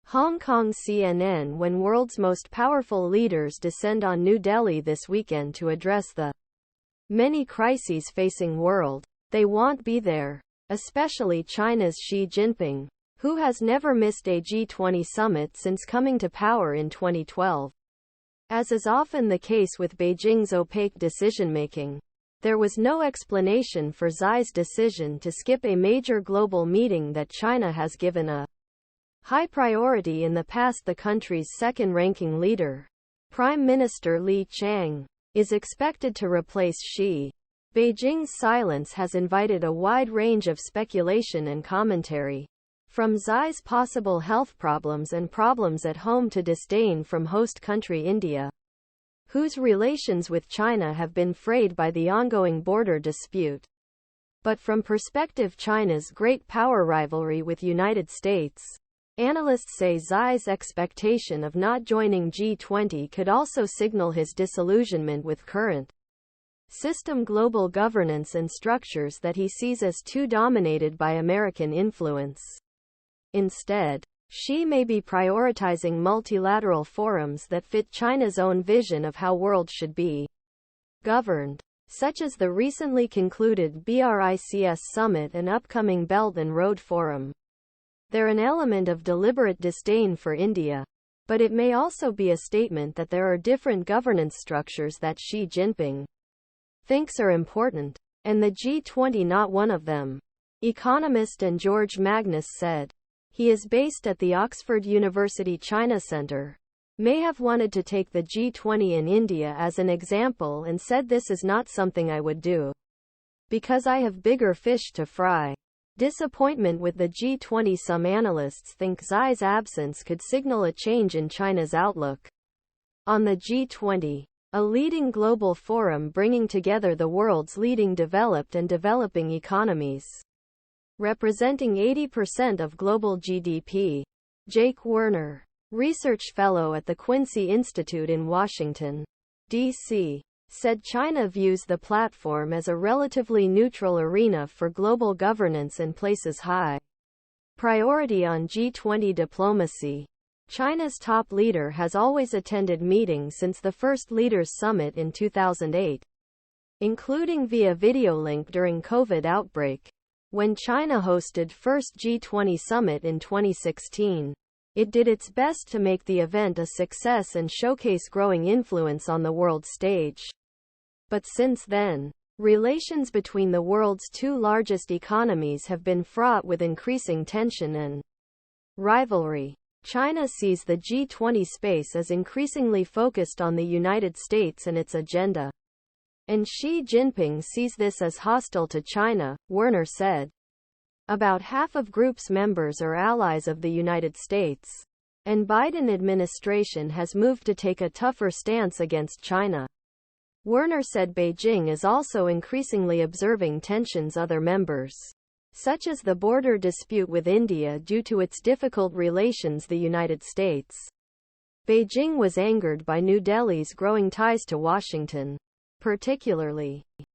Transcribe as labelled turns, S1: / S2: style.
S1: Hong Kong CNN. When world's most powerful leaders descend on New Delhi this weekend to address the many crises facing world, they won't be there, especially China's Xi Jinping, who has never missed a G20 summit since coming to power in 2012. As is often the case with Beijing's opaque decision-making, there was no explanation for Xi's decision to skip a major global meeting that China has given a high priority in the past. The country's second-ranking leader, Prime Minister Li Qiang, is expected to replace Xi. Beijing's silence has invited a wide range of speculation and commentary, from Xi's possible health problems and problems at home to disdain from host country India, whose relations with China have been frayed by the ongoing border dispute. But from perspective China's great power rivalry with United States, analysts say Xi's expectation of not joining G20 could also signal his disillusionment with current system global governance and structures that he sees as too dominated by American influence. Instead, Xi may be prioritizing multilateral forums that fit China's own vision of how world should be governed, such as the recently concluded BRICS summit and upcoming Belt and Road Forum. They're an element of deliberate disdain for India, but it may also be a statement that there are different governance structures that Xi Jinping thinks are important, and the G20 not one of them. Economist and George Magnus said. He is based at the Oxford University China Center. May have wanted to take the G20 in India as an example and said this is not something I would do, because I have bigger fish to fry. Disappointment with the G20. Some analysts think Xi's absence could signal a change in China's outlook on the G20, a leading global forum bringing together the world's leading developed and developing economies, representing 80% of global GDP. Jake Werner, research fellow at the Quincy Institute in Washington, D.C., said China views the platform as a relatively neutral arena for global governance and places high priority on G20 diplomacy. China's top leader has always attended meetings since the first Leaders Summit in 2008, including via video link during COVID outbreak. When China hosted first G20 summit in 2016, it did its best to make the event a success and showcase growing influence on the world stage. But since then, relations between the world's two largest economies have been fraught with increasing tension and rivalry. China sees the G20 space as increasingly focused on the United States and its agenda, and Xi Jinping sees this as hostile to China, Werner said. About half of group's members are allies of the United States, and Biden administration has moved to take a tougher stance against China. Werner said Beijing is also increasingly observing tensions other members, such as the border dispute with India due to its difficult relations the United States. Beijing was angered by New Delhi's growing ties to Washington, particularly